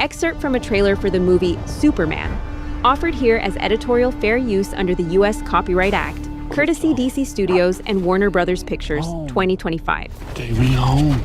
excerpt from a trailer for the movie Superman, offered here as editorial fair use under the U.S. Copyright Act, courtesy DC Studios and Warner Brothers Pictures, 2025. Take me home.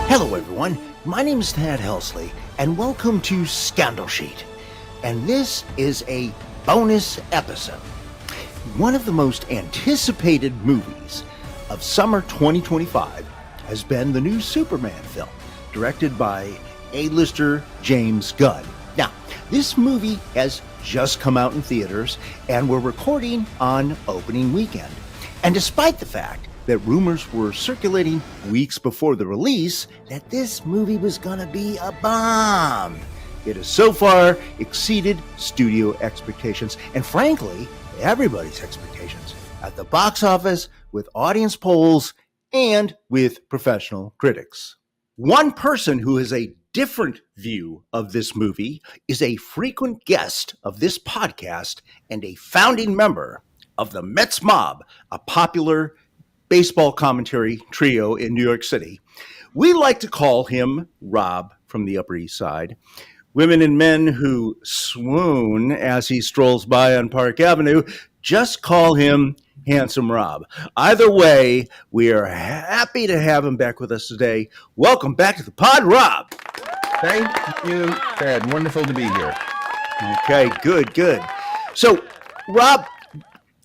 Hello everyone, my name is Tad Helsley, and welcome to Scandal Sheet. And this is a bonus episode. One of the most anticipated movies of summer 2025 has been the new Superman film, directed by A-lister James Gunn. Now, this movie has just come out in theaters, and we're recording on opening weekend. And despite the fact that rumors were circulating weeks before the release that this movie was gonna be a bomb, it has so far exceeded studio expectations, and frankly, everybody's expectations at the box office, with audience polls, and with professional critics. One person who has a different view of this movie is a frequent guest of this podcast and a founding member of the Mets Mob, a popular baseball commentary trio in New York City. We like to call him Rob from the Upper East Side. Women and men who swoon as he strolls by on Park Avenue just call him Handsome Rob. Either way, we are happy to have him back with us today. Welcome back to the pod, Rob. Thank you, Ted. Wonderful to be here. Okay, good. So, Rob,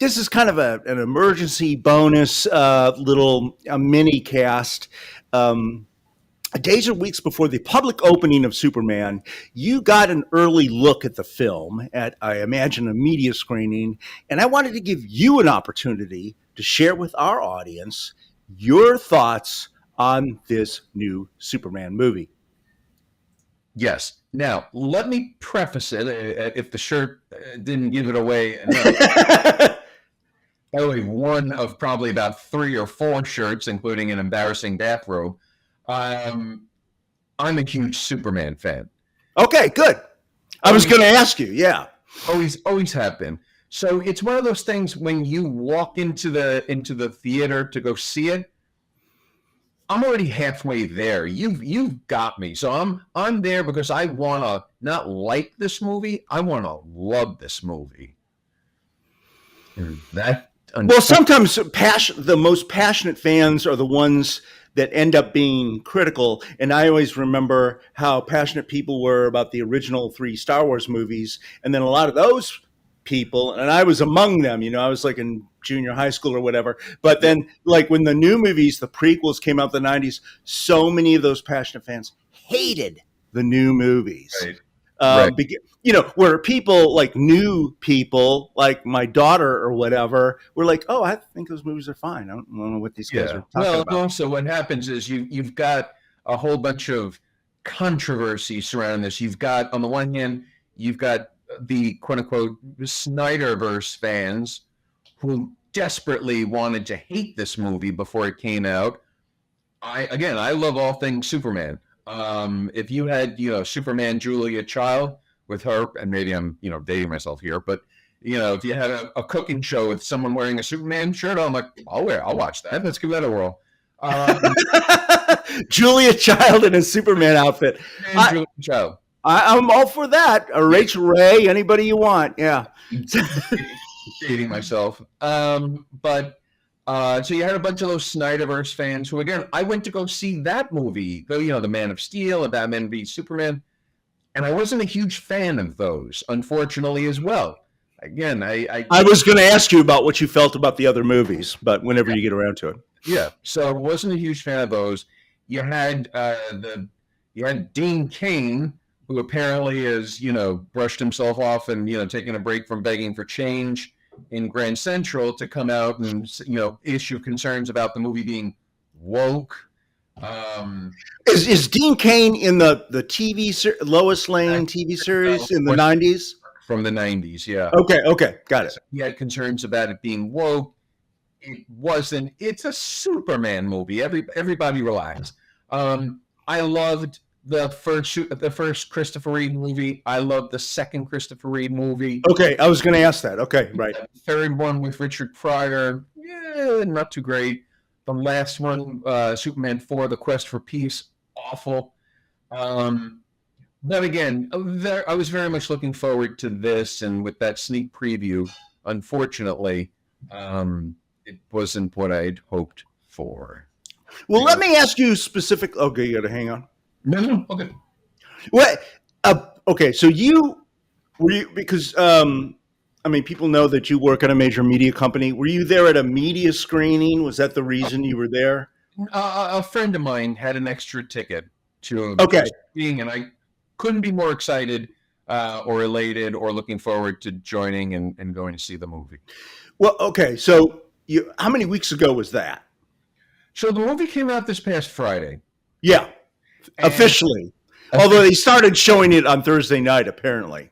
this is kind of an emergency bonus little mini cast. Days or weeks before the public opening of Superman, you got an early look at the film at, I imagine, a media screening, and I wanted to give you an opportunity to share with our audience your thoughts on this new Superman movie. Yes. Now, let me preface it, if the shirt didn't give it away. By the way, one of probably about 3 or 4 shirts, including an embarrassing bathrobe. I'm a huge Superman fan. Okay, good. I was going to ask you, yeah. Always have been. So it's one of those things when you walk into the theater to go see it, I'm already halfway there. You've got me. So I'm there because I want to not like this movie. I want to love this movie. And well, sometimes the most passionate fans are the ones that end up being critical. And I always remember how passionate people were about the original 3 Star Wars movies. And then a lot of those people, and I was among them, I was like in junior high school or whatever. But then like when the new movies, the prequels came out in the 90s, so many of those passionate fans hated the new movies. Right. Where people like new people like my daughter or whatever were like, oh, I think those movies are fine. I don't know what these guys are talking about. Also what happens is you've got a whole bunch of controversy surrounding this. You've got, on the one hand, you've got the quote unquote Snyderverse fans who desperately wanted to hate this movie before it came out. I love all things Superman. If you had, Superman Julia Child with her, and maybe I'm, dating myself here, but, if you had a cooking show with someone wearing a Superman shirt, I'm like, I'll watch that. Let's give that a whirl. Julia Child in a Superman outfit. Julia Child. I'm all for that. Rachel Ray, anybody you want. Yeah. Dating myself. So you had a bunch of those Snyderverse fans who, again, I went to go see that movie, the Man of Steel and Batman v Superman, and I wasn't a huge fan of those, unfortunately, as well. Again, I was going to ask you about what you felt about the other movies, but whenever you get around to it. Yeah, so I wasn't a huge fan of those. You had Dean Cain, who apparently has, brushed himself off and, taken a break from begging for change in Grand Central to come out and, issue concerns about the movie being woke. Is Dean Cain in the TV Lois Lane TV series in the 90s? From the 90s, yeah. Okay, got it. He had concerns about it being woke. It wasn't. It's a Superman movie. Everybody relax. I loved the first Christopher Reeve movie. I love the second Christopher Reeve movie. Okay, I was going to ask that. Okay, right. The third one with Richard Pryor, yeah, not too great. The last one, Superman 4: The Quest for Peace, awful. But again, I was very much looking forward to this, and with that sneak preview, unfortunately, it wasn't what I'd hoped for. Well, let me ask you specific. Okay, you got to hang on. No, okay. What? Okay, so were you because I mean, people know that you work at a major media company. Were you there at a media screening? Was that the reason you were there? A friend of mine had an extra ticket to Okay. screening, and I couldn't be more excited or elated or looking forward to joining and going to see the movie. Well, okay, so how many weeks ago was that? So the movie came out this past Friday. Yeah, officially. Although they started showing it on Thursday night, apparently.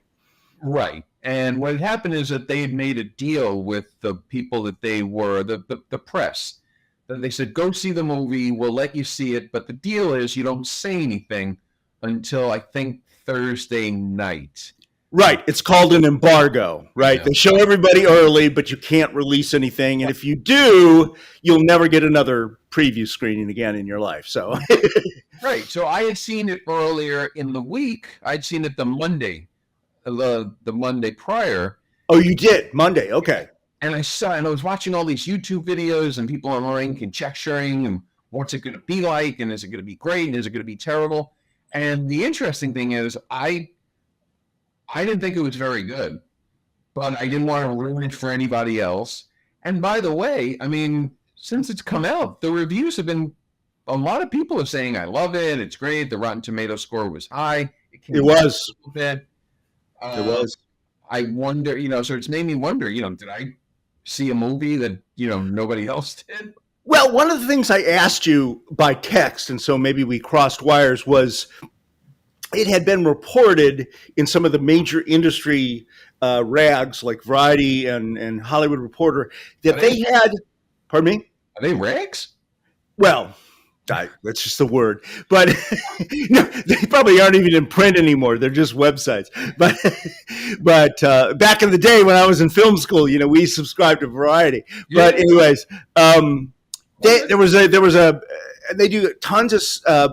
Right. And what had happened is that they had made a deal with the people that they were, the press. That they said, go see the movie, we'll let you see it, but the deal is you don't say anything until, I think, Thursday night. Right. It's called an embargo, right? Yeah. They show everybody early, but you can't release anything. And if you do, you'll never get another preview screening again in your life. So, Right. So I had seen it earlier in the week. I'd seen it the Monday prior. Oh, you did? Monday. Okay. And I was watching all these YouTube videos and people on the link and check sharing and what's it going to be like, and is it going to be great, and is it going to be terrible? And the interesting thing is I didn't think it was very good, but I didn't want to ruin it for anybody else. And by the way, I mean, since it's come out, the reviews have been, a lot of people are saying, I love it, it's great, the Rotten Tomato score was high. It was. A little bit. It was. I wonder, so it's made me wonder, did I see a movie that, nobody else did? Well, one of the things I asked you by text, and so maybe we crossed wires, was it had been reported in some of the major industry rags like Variety and Hollywood Reporter that they had, pardon me? Are they rags? Well, that's just the word. But no, they probably aren't even in print anymore. They're just websites. But back in the day when I was in film school, we subscribed to Variety. Yeah. But anyways, they do tons of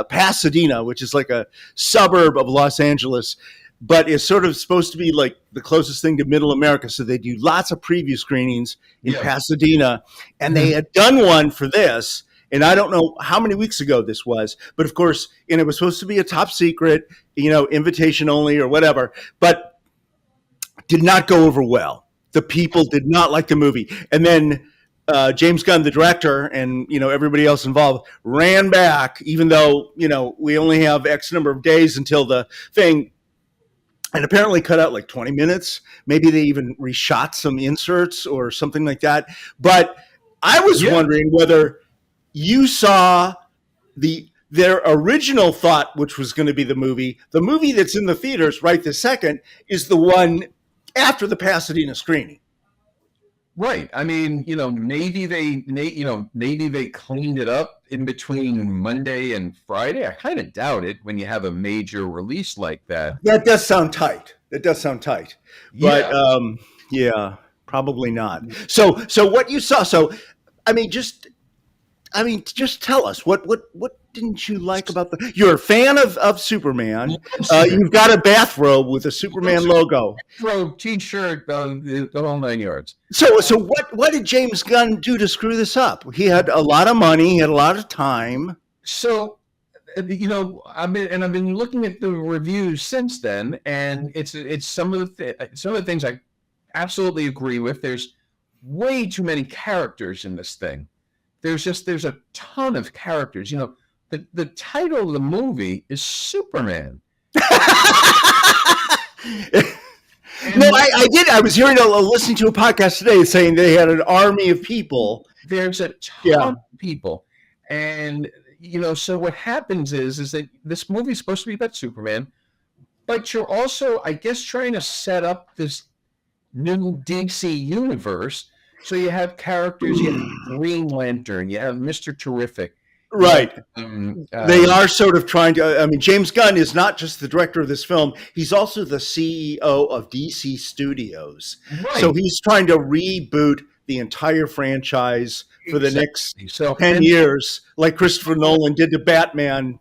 Pasadena, which is like a suburb of Los Angeles, but is sort of supposed to be like the closest thing to Middle America. So they do lots of preview screenings in Pasadena, and they had done one for this. And I don't know how many weeks ago this was, but of course, and it was supposed to be a top secret, invitation only or whatever, but did not go over well. The people did not like the movie. And then James Gunn, the director, and everybody else involved ran back, even though we only have X number of days until the thing, and apparently cut out like 20 minutes. Maybe they even reshot some inserts or something like that. But I was wondering whether you saw their original thought, which was going to be the movie that's in the theaters right this second, is the one after the Pasadena screening. Right. I mean, maybe they cleaned it up in between Monday and Friday. I kind of doubt it when you have a major release like that. That does sound tight. But yeah, probably not. So what you saw? So just tell us what didn't you like about you're a fan of Superman. You've got a bathrobe with a Superman logo. Bathrobe, t-shirt, the whole 9 yards. So what did James Gunn do to screw this up? He had a lot of money, he had a lot of time. So, I've been looking at the reviews since then, and it's some of the things I absolutely agree with. There's way too many characters in this thing. There's a ton of characters. The title of the movie is Superman. No, I did. I was listening to a podcast today saying they had an army of people. There's a ton of people, and so what happens is that this movie is supposed to be about Superman, but you're also, I guess, trying to set up this new DC universe. So you have characters, you have Green Lantern, you have Mr. Terrific, Right. They Um, are sort of trying to. I mean, James Gunn is not just the director of this film; he's also the CEO of DC Studios. So right. he's trying to reboot the entire franchise for the next Exactly. So 10 and years, like Christopher Nolan did to Batman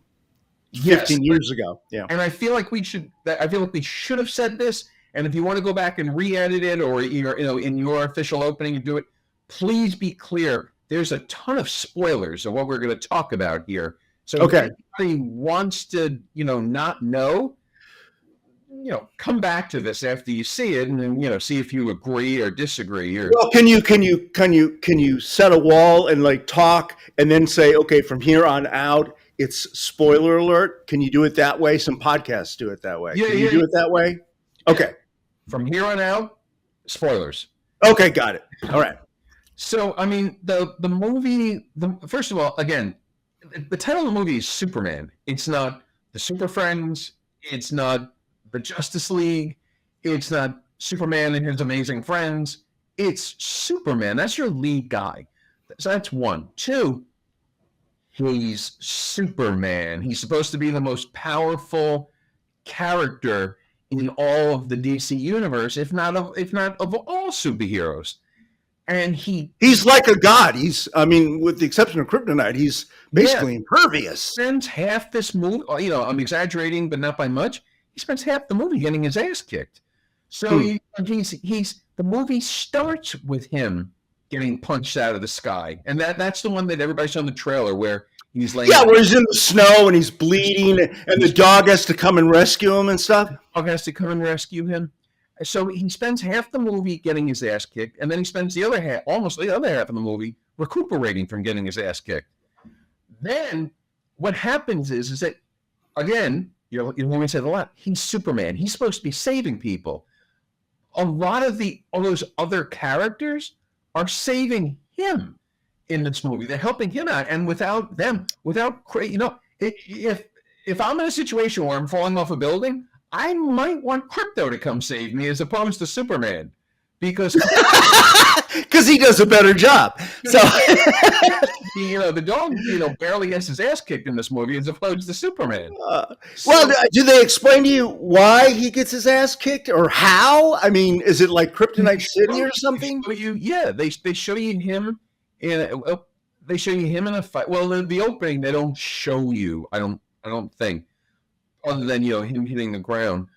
yes, 15 years ago. Yeah. and I feel like we should. I feel like we should have said this. And if you want to go back and re-edit it, or in your official opening, and do it, please be clear. There's a ton of spoilers of what we're going to talk about here. So Okay. if anybody wants to, not know, come back to this after you see it, and then see if you agree or disagree. Or Well, can you set a wall and like talk and then say, okay, from here on out, it's spoiler alert? Can you do it that way? Some podcasts do it that way. Yeah, Can you yeah, do it that way? Okay. from here on out, spoilers. Okay, got it. All right. So, I mean, the movie, first of all, again, the title of the movie is Superman. It's not the Super Friends. It's not the Justice League. It's not Superman and his amazing friends. It's Superman. That's your lead guy. So that's one. Two, he's Superman. He's supposed to be the most powerful character in all of the DC universe, if not of all superheroes. And He's like a god. I mean, with the exception of Kryptonite, he's basically impervious. spends half this movie, I'm exaggerating, but not by much. He spends half the movie getting his ass kicked. So he's the movie starts with him getting punched out of the sky. And that's the one that everybody saw in the trailer where he's laying. Yeah, where he's in the snow and he's bleeding and the dog has to come and rescue him and stuff. Dog has to come and rescue him. So he spends half the movie getting his ass kicked, and then he spends the other half, almost the other half of the movie, recuperating from getting his ass kicked. Then what happens is that, again, you hear me say a lot, he's Superman. He's supposed to be saving people. A lot of all those other characters are saving him in this movie. They're helping him out, and without them, if I'm in a situation where I'm falling off a building, I might want Crypto to come save me as opposed to Superman, because Because he does a better job. So the dog barely gets his ass kicked in this movie as opposed to Superman. well, do they explain to you why he gets his ass kicked or how? I mean, is it like Kryptonite City or something? They show you him in a fight. Well, the opening they don't show you. I don't think, other than him hitting the ground.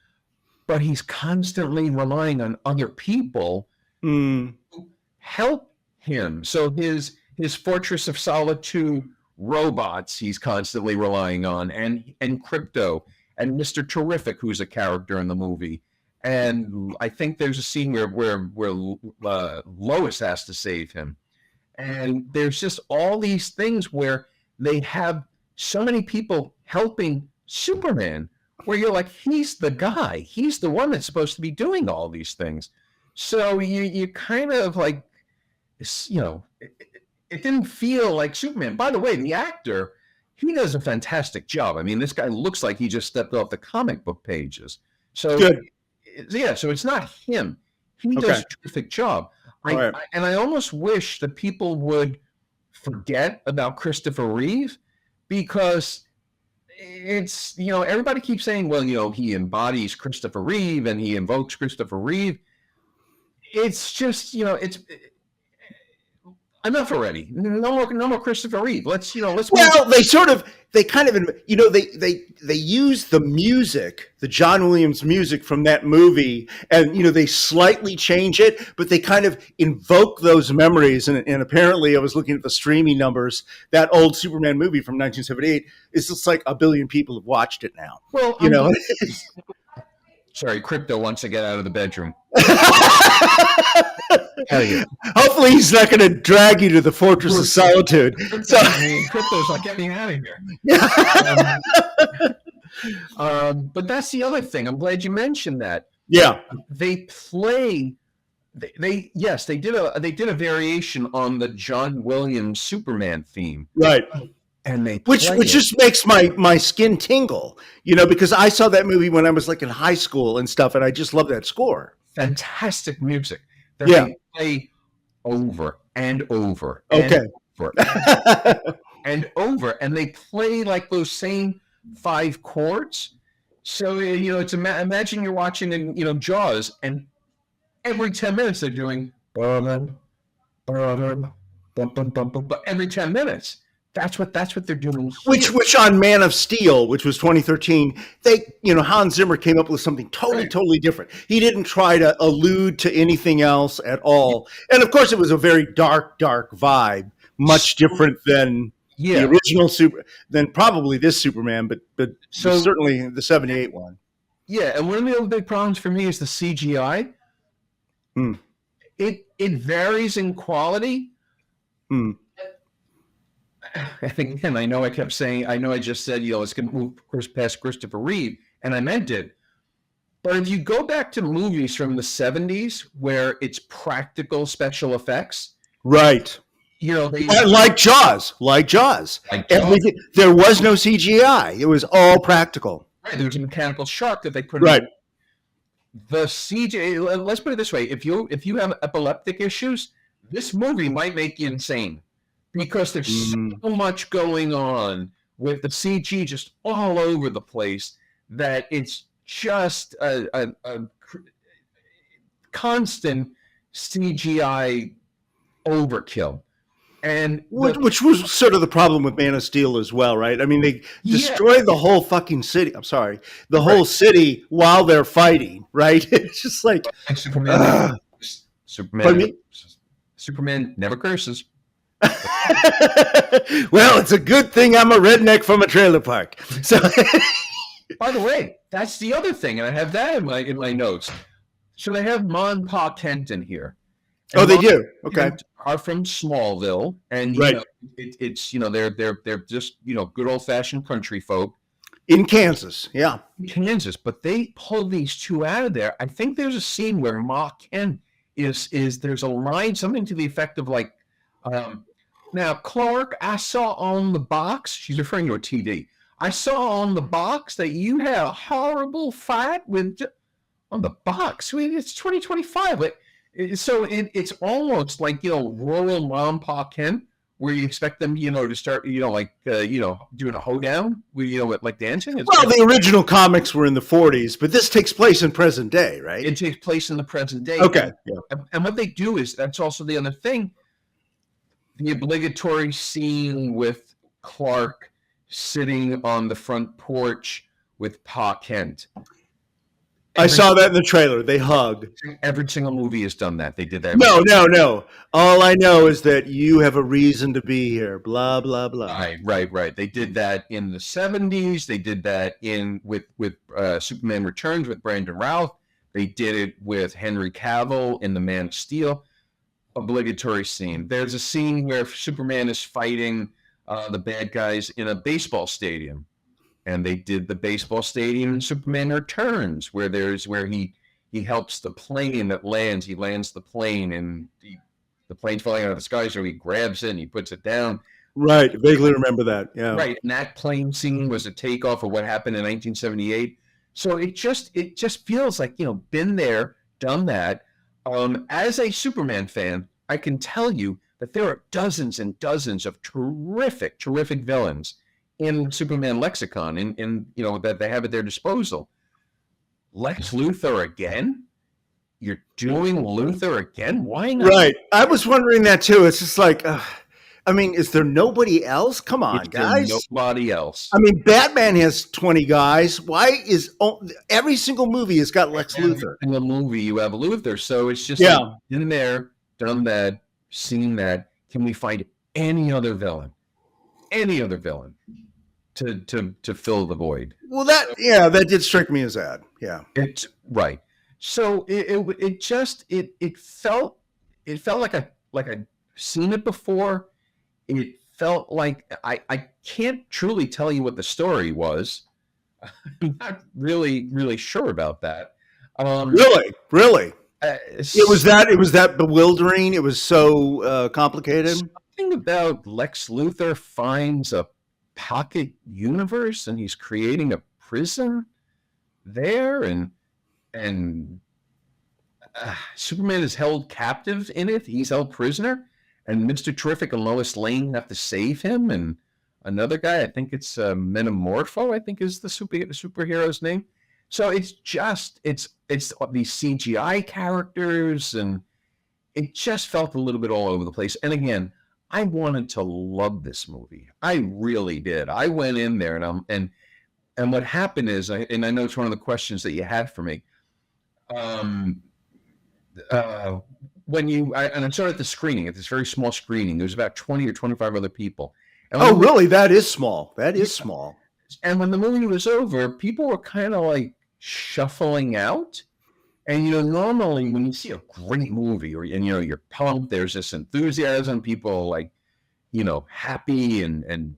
But he's constantly relying on other people to help him. So his Fortress of Solitude robots he's constantly relying on, and Crypto, and Mr. Terrific, who's a character in the movie. And I think there's a scene where Lois has to save him. And there's just all these things where they have so many people helping Superman, where you're like, he's the guy. He's the one that's supposed to be doing all these things. So you kind of like, it didn't feel like Superman. By the way, the actor, he does a fantastic job. I mean, this guy looks like he just stepped off the comic book pages. So Good. So it's not him. He does a terrific job. And I almost wish that people would forget about Christopher Reeve, because it's, everybody keeps saying, well, he embodies Christopher Reeve and he invokes Christopher Reeve. It's just, enough already. No more Christopher Reeve. Let's. Well, they kind of they use the music, the John Williams music from that movie, and they slightly change it, but they kind of invoke those memories. And apparently, I was looking at the streaming numbers. That old Superman movie from 1978 is just like 1 billion people have watched it now. Well, sorry, Crypto wants to get out of the bedroom. Hell yeah. Hopefully he's not going to drag you to the Fortress of Solitude. So Crypto's like, get me out of here. But that's the other thing. I'm glad you mentioned that. Yeah. They play. They did a variation on the John Williams Superman theme. Right. And which just makes my skin tingle, because I saw that movie when I was like in high school and stuff, and I just love that score. Fantastic music. They play over and over. Okay. And over. and over, and they play like those same 5 chords. So it's imagine you're watching in Jaws, and every 10 minutes they're doing every 10 minutes. That's what they're doing. Which on Man of Steel, which was 2013, Hans Zimmer came up with something totally different. He didn't try to allude to anything else at all. And of course, it was a very dark vibe, much different than the original than probably this Superman, but certainly the 78 one. Yeah, and one of the other big problems for me is the CGI. It varies in quality. I think, again, I know I just said, it's going to move past Christopher Reeve, and I meant it. But if you go back to movies from the 70s where it's practical special effects. Right. Like Jaws. Everything, there was no CGI. It was all practical. Right. There was a mechanical shark that they put in. The CGI, let's put it this way. If you have epileptic issues, this movie might make you insane. Because there's so much going on with the CG just all over the place that it's just a constant CGI overkill. And which was sort of the problem with Man of Steel as well, right? I mean, they destroyed the whole fucking city. I'm sorry, the whole city while they're fighting, right? It's just like Superman never curses. Well, it's a good thing I'm a redneck from a trailer park. So, by the way, that's the other thing, and I have that in my notes. So they have Ma and Pa Kent in here. And they do. Okay, Kent are from Smallville, and it's they're just good old fashioned country folk in Kansas. Yeah, Kansas, but they pull these two out of there. I think there's a scene where Ma Kent is there's a line, something to the effect of like. Now, Clark, I saw on the box, she's referring to a TD, I saw on the box that you had a horrible fight on the box. I mean, it's 2025. So it's almost like, rural mom, Pa Kent, where you expect them, to start, doing a hoedown, like dancing. The original comics were in the 40s, but this takes place in present day, right? It takes place in the present day. Okay. And what they do is, that's also the other thing, the obligatory scene with Clark sitting on the front porch with Pa Kent. I saw that in the trailer. They hug. Every single movie has done that. They did that. No. All I know is that you have a reason to be here. Blah, blah, blah. Right. They did that in the 70s. They did that with Superman Returns with Brandon Routh. They did it with Henry Cavill in The Man of Steel. Obligatory scene. There's a scene where Superman is fighting the bad guys in a baseball stadium, and they did the baseball stadium in Superman Returns, where he helps the plane that lands. He lands the plane, and the plane's falling out of the sky, so he grabs it and he puts it down. Right, vaguely remember that. Yeah, right. And that plane scene was a takeoff of what happened in 1978. So it just feels like been there, done that. As a Superman fan, I can tell you that there are dozens and dozens of terrific villains in Superman lexicon, in that they have at their disposal. Lex Luthor again? You're doing Luthor again? Why not? Right. I was wondering that too. It's just like, is there nobody else? Come on, guys. Nobody else. Batman has 20 guys. Why is every single movie has got Lex Luthor? In the movie, you have Luthor. So it's just in there, done that, seen that. Can we find any other villain to fill the void? Well, that did strike me as odd. Yeah, it's right. So it felt like I'd seen it before. It felt like I can't truly tell you what the story was. I'm not really sure about that. Really. It was that bewildering. It was so complicated. Something about Lex Luthor finds a pocket universe and he's creating a prison there, and Superman is held captive in it. He's held prisoner, and Mr. Terrific and Lois Lane have to save him. And another guy. I think it's Metamorpho. I think is the superhero's name. So it's these CGI characters, and it just felt a little bit all over the place. And again, I wanted to love this movie. I really did. I went in there, and what happened is, I know it's one of the questions that you had for me. When I started at the screening, at this very small screening, there was about 20 or 25 other people. And Oh, really? That is small. That is small. And when the movie was over, people were kind of like shuffling out. And, normally when you see a great movie and you're pumped, there's this enthusiasm, people like, happy and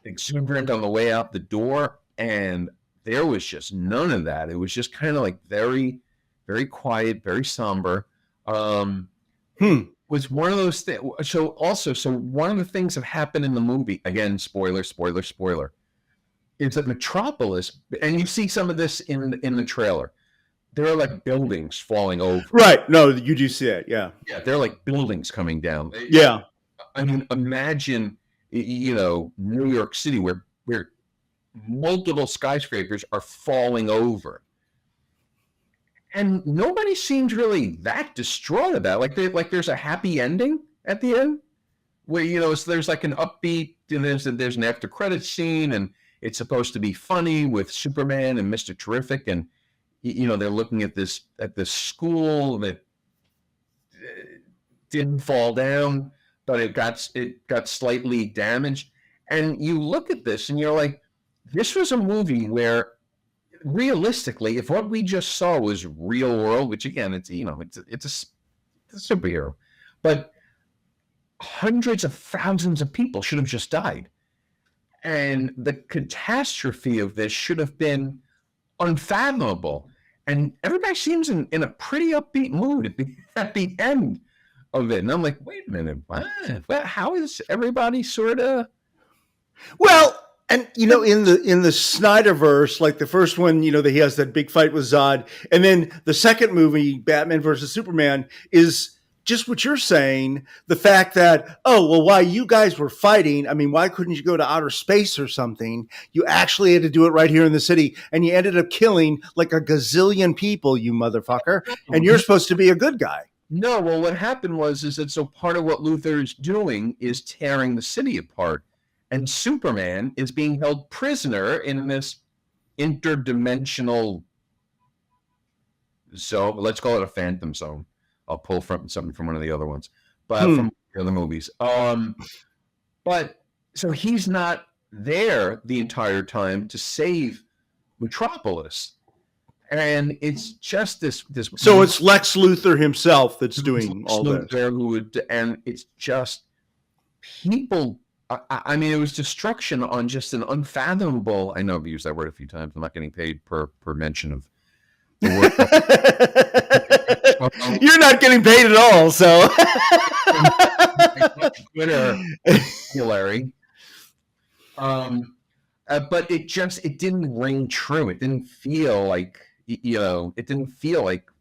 exuberant on the way out the door. And there was just none of that. It was just kind of like very, very quiet, very somber. Was one of those things. So one of the things that happened in the movie, again, spoiler, is that Metropolis, and you see some of this in the trailer, there are like buildings falling over. Right. No, you do see that. Yeah. Yeah. They're like buildings coming down. Yeah. I mean, imagine, New York City where multiple skyscrapers are falling over. And nobody seems really that distraught about it. Like there's a happy ending at the end where, so there's like an upbeat, and there's an after credits scene, and it's supposed to be funny with Superman and Mr. Terrific. And, they're looking at this school that didn't fall down, but it got slightly damaged. And you look at this and you're like, this was a movie where, realistically, if what we just saw was real world, which again, it's a superhero, but hundreds of thousands of people should have just died. And the catastrophe of this should have been unfathomable. And everybody seems in a pretty upbeat mood at the end of it. And I'm like, wait a minute, what? How is everybody sort of... Well, and in the Snyderverse, like the first one, that he has that big fight with Zod, and then the second movie, Batman versus Superman, is just what you're saying. The fact that, while you guys were fighting, I mean, why couldn't you go to outer space or something? You actually had to do it right here in the city, and you ended up killing like a gazillion people, you motherfucker, and you're supposed to be a good guy. No, well, what happened is that so part of what Luthor's doing is tearing the city apart. And Superman is being held prisoner in this interdimensional zone. Let's call it a phantom zone. I'll pull something from one of the other ones, but from the other movies. But so he's not there the entire time to save Metropolis, and it's just this. So it's Lex Luthor himself that's doing all that. And it's just people. I mean, it was destruction on just an unfathomable. I know I've used that word a few times. I'm not getting paid per mention of the word. You're not getting paid at all, so. Twitter, Larry. But it didn't ring true. It didn't feel like, it didn't feel like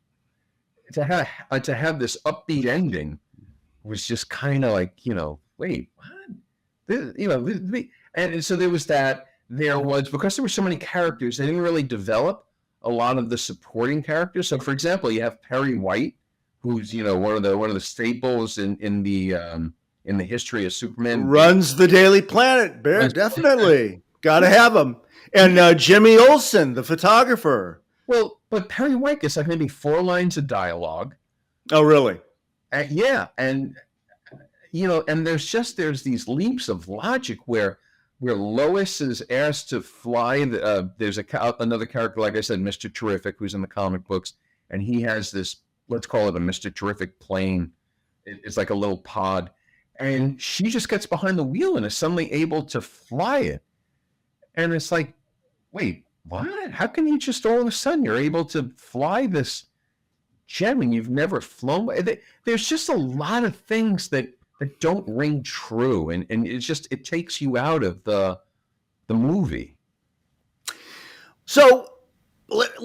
to have this upbeat ending was just kind of like, wait, what? And so there was that. There was, because there were so many characters, they didn't really develop a lot of the supporting characters. So, for example, you have Perry White, who's one of the staples in the history of Superman. Runs the Daily Planet, Bear, definitely got to have him. And Jimmy Olsen, the photographer. Well, but Perry White gets like maybe 4 lines of dialogue. Oh, really? Yeah, and. And there's these leaps of logic where Lois is asked to fly. There's another character, like I said, Mr. Terrific, who's in the comic books, and he has this, let's call it a Mr. Terrific plane. It's like a little pod, and she just gets behind the wheel and is suddenly able to fly it. And it's like, wait, what? How can you just all of a sudden you're able to fly this jet when you've never flown? There's just a lot of things that don't ring true, and it takes you out of the movie. So let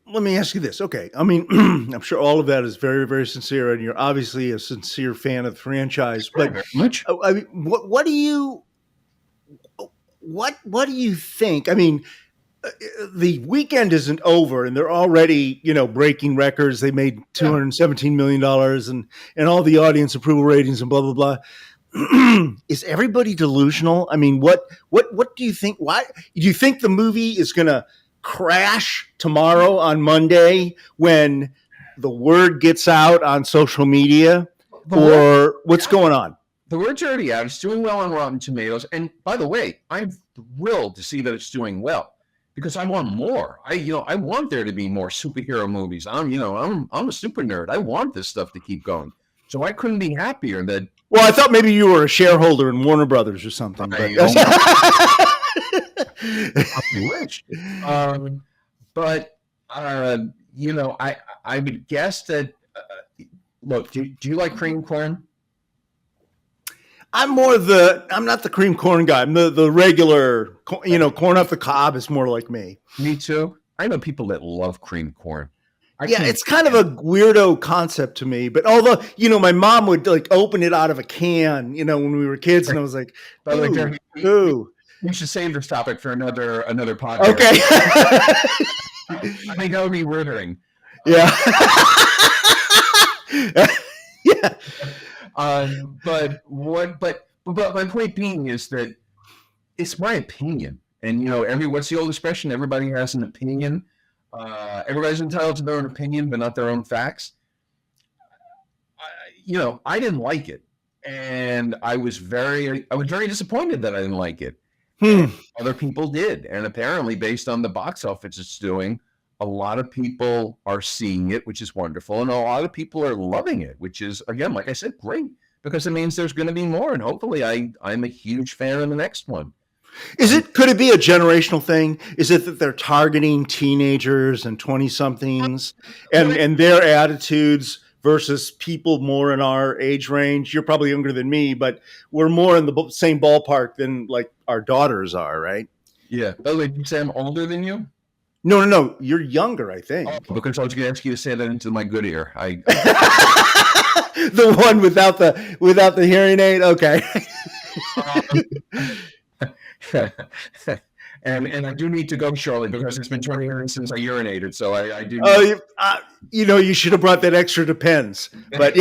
me ask you this. Okay, I mean, I'm sure all of that is very, very sincere, and you're obviously a sincere fan of the franchise. But very much. I mean, what do you? what do you think? I mean, the weekend isn't over, and they're already, breaking records. They made $217 million and all the audience approval ratings and blah blah blah. Is everybody delusional? I mean, what do you think? Why do you think the movie is going to crash tomorrow on Monday when the word gets out on social media, or what's going on? The word's already out. It's doing well on Rotten Tomatoes, and by the way, I'm thrilled to see that it's doing well because I want more. I want there to be more superhero movies. I'm a super nerd. I want this stuff to keep going. So I couldn't be happier that. Well, I thought maybe you were a shareholder in Warner Brothers or something. But I'm rich. But I would guess that. Look, do you like cream corn? I'm not the cream corn guy. I'm the regular, corn off the cob is more like me. Me too. I know people that love cream corn. It's kind of a weirdo concept to me. But although, my mom would like open it out of a can, when we were kids, and I was like, ooh. You should save this topic for another podcast. Okay. I think that would be withering. Yeah. Yeah. But my point being is that it's my opinion, and what's the old expression? Everybody has an opinion. Everybody's entitled to their own opinion, but not their own facts. I didn't like it, and I was very disappointed that I didn't like it. Other people did, and apparently, based on the box office it's doing, a lot of people are seeing it, which is wonderful, and a lot of people are loving it, which is, again, like I said, great, because it means there's going to be more, and hopefully I'm a huge fan of the next one. Could it be a generational thing? Is it that they're targeting teenagers and 20-somethings and their attitudes versus people more in our age range? You're probably younger than me, but we're more in the same ballpark than like our daughters are, right? Yeah. By the way, did you say I'm older than you? No. You're younger, I think. Oh, because I was going to ask you to say that into my good ear. The one without the hearing aid? Okay. And I do need to go shortly because it's been 20 years since I urinated, so I do. You should have brought that extra Depends, but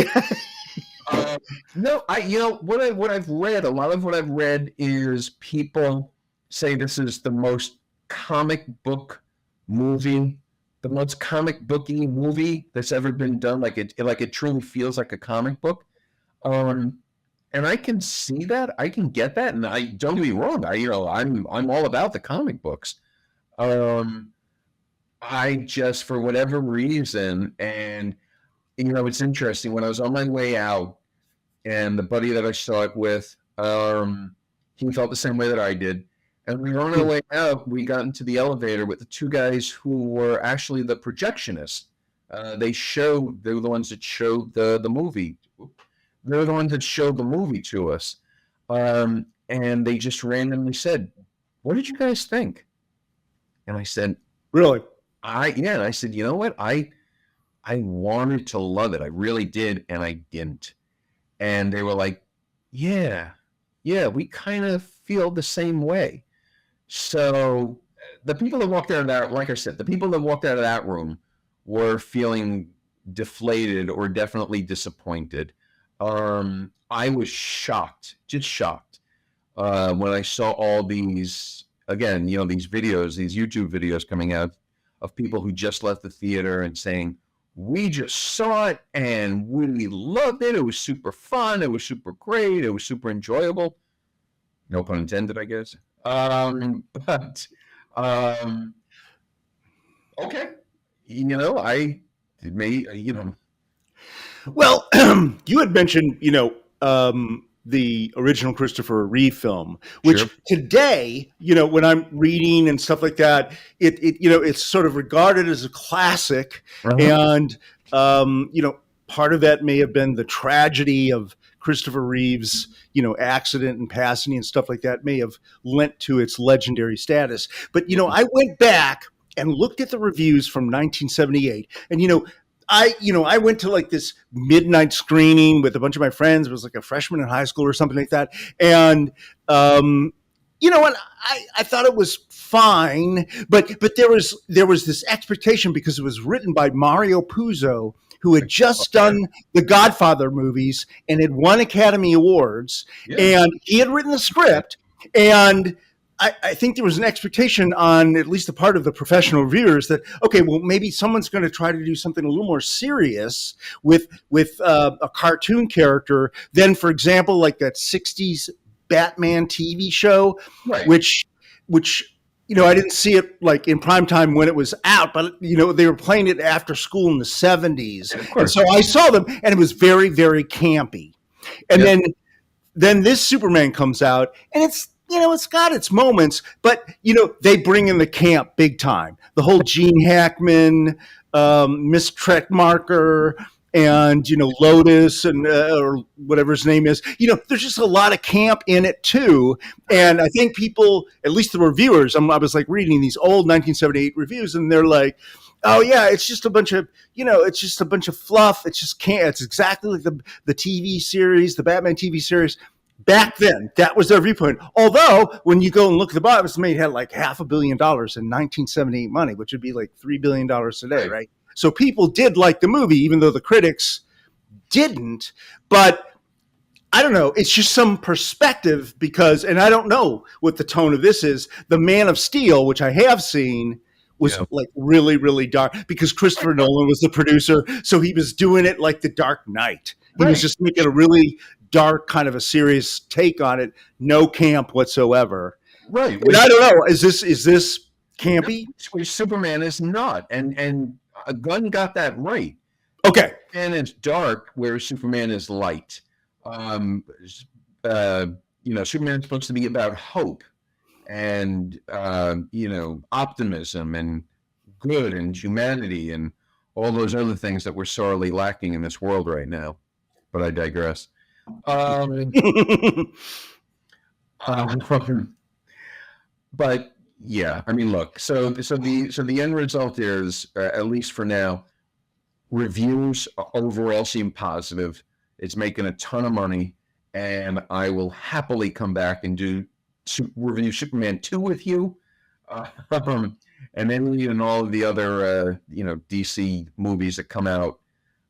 no, what I've read, a lot of what I've read is people say this is the most comic book movie, the most comic booky movie that's ever been done. Like it truly feels like a comic book. And I can see that, I can get that, and I don't get me wrong. I'm all about the comic books. I just, for whatever reason, and it's interesting. When I was on my way out, and the buddy that I saw it with, he felt the same way that I did. And we were on our way out. We got into the elevator with the two guys who were actually the projectionists. They're the ones that showed the movie. They're the ones that showed the movie to us. And they just randomly said, "What did you guys think?" And I said, "Really?" And I said, "You know what? I wanted to love it. I really did, and I didn't." And they were like, yeah, we kind of feel the same way. So the people that walked out of that, like I said, the people that walked out of that room were feeling deflated or definitely disappointed. I was shocked, just shocked, when I saw all these, again, these videos, these YouTube videos coming out of people who just left the theater and saying, "We just saw it and we loved it. It was super fun. It was super great. It was super enjoyable." No pun intended, I guess. But okay, Well, you had mentioned, the original Christopher Reeve film, which Sure. Today, when I'm reading and stuff like that, it's sort of regarded as a classic. Uh-huh. And, part of that may have been the tragedy of Christopher Reeve's, accident and passing and stuff like that may have lent to its legendary status. But, I went back and looked at the reviews from 1978, and, I went to like this midnight screening with a bunch of my friends. It was like a freshman in high school or something like that. And, you know what? I thought it was fine, but there was this expectation because it was written by Mario Puzo, who had just done the Godfather movies and had won Academy Awards, and he had written the script, and I think there was an expectation on at least a part of the professional reviewers that, okay, well, maybe someone's going to try to do something a little more serious with a cartoon character than, for example, like that 60s Batman TV show, Right. which I didn't see it like in prime time when it was out, but they were playing it after school in the 70s, and so I saw them, and it was very, very campy. And then this Superman comes out, and it's got its moments, but they bring in the camp big time. The whole Gene Hackman, Miss Tretmarker, and Lotus, and or whatever his name is. There's just a lot of camp in it too. And I think people, at least the reviewers, I was like reading these old 1978 reviews, and they're like, oh yeah, it's just a bunch of fluff. It's just can't. It's exactly like the TV series, the Batman TV series. Back then, that was their viewpoint. Although, when you go and look at the bottom, it's made had like $500 million in 1978 money, which would be like $3 billion today, right? So people did like the movie, even though the critics didn't. But I don't know. It's just some perspective because, and I don't know what the tone of this is. The Man of Steel, which I have seen, was like really, really dark because Christopher Nolan was the producer. So he was doing it like The Dark Knight. He was just making a really dark kind of a serious take on it. No camp whatsoever. Right. And I don't know. Is this campy? Which Superman is not. And Gunn got that right. Okay. And it's dark where Superman is light. Superman is supposed to be about hope and optimism and good and humanity and all those other things that we're sorely lacking in this world right now. But I digress. But yeah, I mean, look. So the end result is, at least for now, reviews overall seem positive. It's making a ton of money, and I will happily come back and review Superman 2 with you, and then even all of the other DC movies that come out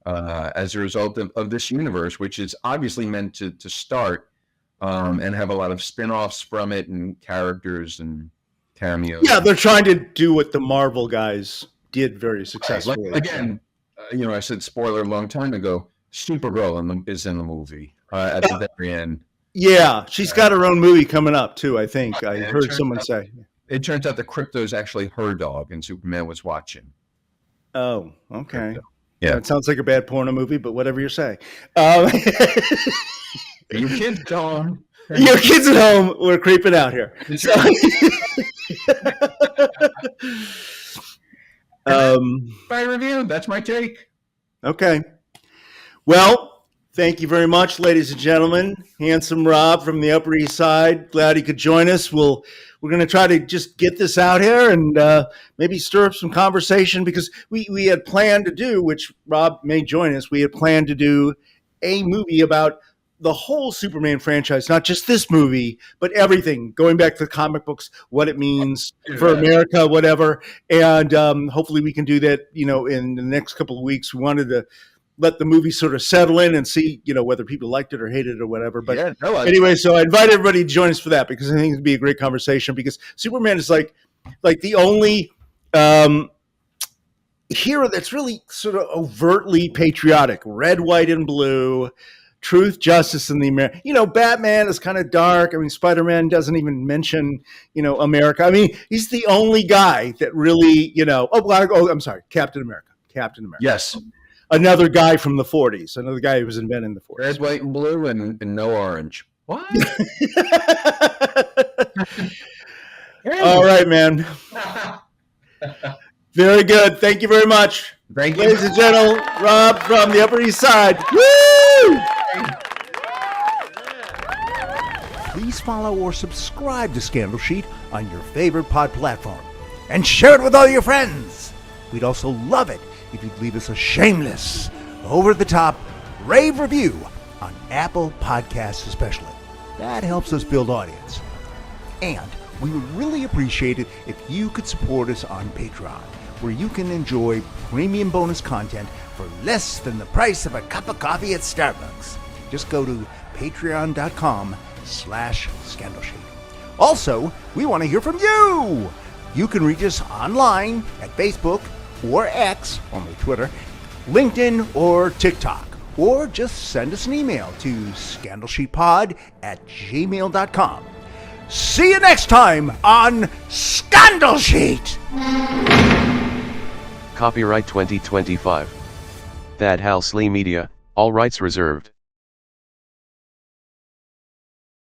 as a result of this universe, which is obviously meant to start and have a lot of spin-offs from it and characters and cameos. Yeah, they're trying to do what the Marvel guys did very successfully. Like, again, I said spoiler a long time ago, Supergirl is in the movie at the very end. Yeah, she's got her own movie coming up too, I think. I heard someone say. It turns out the Crypto is actually her dog, and Superman was watching. Oh, okay. Crypto. Yeah. It sounds like a bad porno movie, but whatever you say. Your kids at home. Your kids at home, we're creeping out here. So, my review, that's my take. Okay. Well, thank you very much, ladies and gentlemen. Handsome Rob from the Upper East Side. Glad he could join us. We're going to try to just get this out here and maybe stir up some conversation because we had planned to do, which Rob may join us, we had planned to do a movie about the whole Superman franchise, not just this movie, but everything, going back to the comic books, what it means for America, whatever. And hopefully we can do that, in the next couple of weeks. We wanted to let the movie sort of settle in and see, whether people liked it or hated it or whatever. But anyway, so I invite everybody to join us for that because I think it'd be a great conversation because Superman is like the only hero that's really sort of overtly patriotic, red, white, and blue. Truth, justice, and the America. Batman is kind of dark. I mean, Spider-Man doesn't even mention, America. I mean, he's the only guy that really, I'm sorry, Captain America. Yes. Another guy from the 40s. Another guy who was invented in the 40s. Red, white, and blue, and no orange. What? All right, man. Very good. Thank you very much. Thank you. Ladies and gentlemen, Rob from the Upper East Side. Woo! Please follow or subscribe to Scandal Sheet on your favorite pod platform. And share it with all your friends. We'd also love it if you'd leave us a shameless, over-the-top rave review on Apple Podcasts especially. That helps us build audience. And we would really appreciate it if you could support us on Patreon, where you can enjoy premium bonus content for less than the price of a cup of coffee at Starbucks. Just go to patreon.com/scandalsheet. Also, we want to hear from you. You can reach us online at Facebook or X, formerly Twitter, LinkedIn or TikTok, or just send us an email to scandalsheetpod@gmail.com. See you next time on Scandal Sheet! Copyright 2025. Thad Halsley Media, all rights reserved.